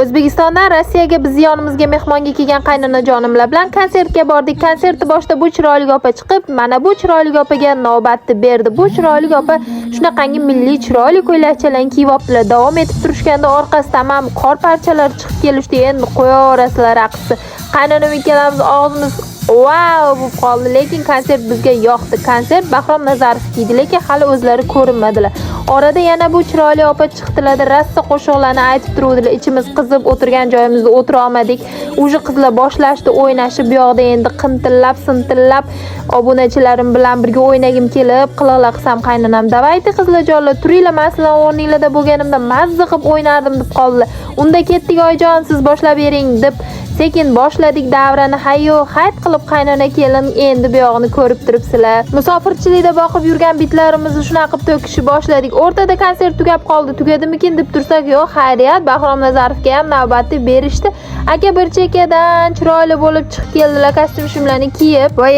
O'zbekistondan Rossiyaga biz yonimizga mehmonga kelgan qaynanajonimlar bilan konsertga bordik. Konsertni boshida bu chiroyli opa chiqib, mana bu chiroyli opaga navbatni berdi. Bu chiroyli opa shunaqangi milliy chiroyli ko'ylakchalarni kiyib olibdilar. Davom etib turishganda orqasidan ham qor parchalari chiqib kelishdi. Endi qo'yaverasizlar raqsni. Qaynanam ikkalamiz og'zimiz wow bo'lib qoldi, lekin konsert bizga yoqdi. Konsert Bahrom Nazarov kiydi, lekin hali o'zlari ko'rinmadilar. Orada yana bu chiroyli opa chiqdilar, rasta qo'shiqlarni aytib turuvdilar. Ichimiz qizib o'tirgan joyimizda o'tira olmadik. O'sha qizlar boshlashdi o'ynashib, bu yoqda endi qintillab, sintillab obunachilarim bilan birga o'ynagim kelib, qiloqlar qilsam qaynanam, "Davaydi qizlarjonlar, turinglar, men sizlar o'rninglarda bo'lganimda mazza qilib o'ynardim" deb qoldilar. Unda ketdik oyijon, siz boshlab bering deb sekin boshladik davrani. Hayyo, hayt qilib qaynona kelin endi bu yog'ini ko'rib turibsizlar. Musofirchilikda boqib yurgan bitlarimizni shunaqa qilib to'kishni boshladik. O'rtada konsert tugab qoldi. Tugadimikin deb tursak, yo'q, xayriyat, Bahrom Nazarovga ham navbatni berishdi. Aka bir chekkadan chiroyli bo'lib chiqib keldilar, kostyum-shimlarni kiyib. Voy,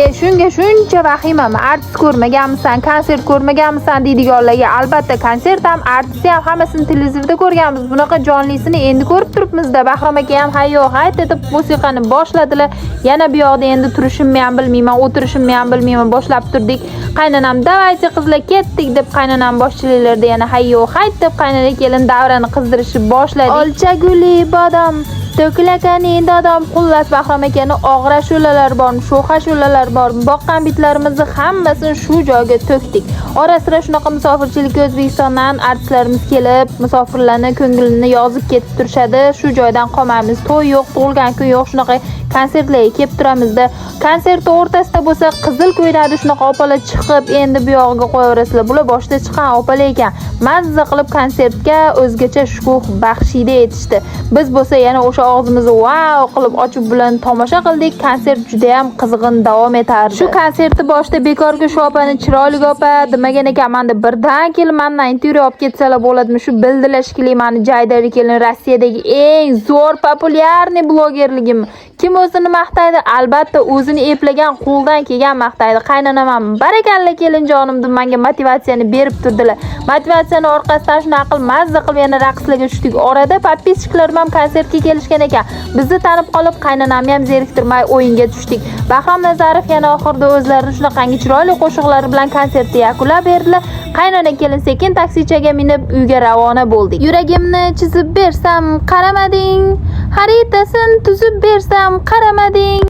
shuncha vahimami? Artist ko'rmaganmisan, konsert ko'rmaganmisan deydiganlarga albatta konsert ham, artist ham hammasini televizorda ko'rganmiz. Bunaqa jonlisini endi ko'rib turibmiz-da. Bahrom aka ham hayyo hayt deb musiqani boshladilar. Yana bu yoqda endi turishimni ham bilmayman, o'tirishimni ham bilmayman, boshlab turdik. Qaynanam, "Davaychi qizlar, ketdik" deb qaynanam boshchiliklarda yana hayyo hayt deb qaynana kelin davrani qizdirishni boshladi. Olchaguli bodom to'kilakani dodom, xullas Bahrom akani og'ir ashulalar bormi, sho'x ashulalar bormi, boqqan bitlarimizni hammasini shu joyga to'kdik. Ora-sira shunaqa musofirchilikka O'zbekistondan artistlarimiz kelib, musofirlarni ko'nglini yozib ketib turishadi. Shu joydan qolmaymiz. To'y yo'q, tug'ilgan kun yo'q, shunaqa konsertlarga kelib turamizda. Konsertning o'rtasida bo'lsa qizil ko'ylakda shunaqa opalar chiqib, endi bu yog'iga qo'yaverasizlar. Bular boshida chiqqan opalar ekan. Mazza qilib konsertga o'zgacha shukuh baxshida etishdi. Biz bo'lsa yana o'sha og'zimizni wow qilib ochib bilan tomosha qildik. Konsert juda ham qizg'in davom etardi. Shu konsertni boshida bekorga shu opani chiroyli opa demagan ekanman-da, birdan kelib mendan intervyu olib ketsalar bo'ladimi? Shu bildilar shekilli meni jaydari kelin Rossiyadagi eng zo'r populyarniy blogerligim. Kim o'zini maqtaydi? Albatta o'zini eplagan qo'ldan kelgan maqtaydi. Qaynanam ham barakalla kelinjonim deb menga motivatsiyani berib turdilar. Motivatsiyani orqasidan shunaqa qilib mazza qilib yana raqslarga tushdik. Orada podpischikalarim ham konsertga kelishgan ekan. Bizni tanib qolib qaynanamni ham zeriktirmay o'yinga tushdik. Bahrom Nazarov yana oxirida o'zlarining shunaqangi chiroyli qo'shiqlari bilan konsertni yakunlab berdilar. Qaynona kelin sekin taksichaga minib uyga ravona bo'ldik. Yuragimni chizib bersam qaramading, xaritasini tuzib bersam qaramading.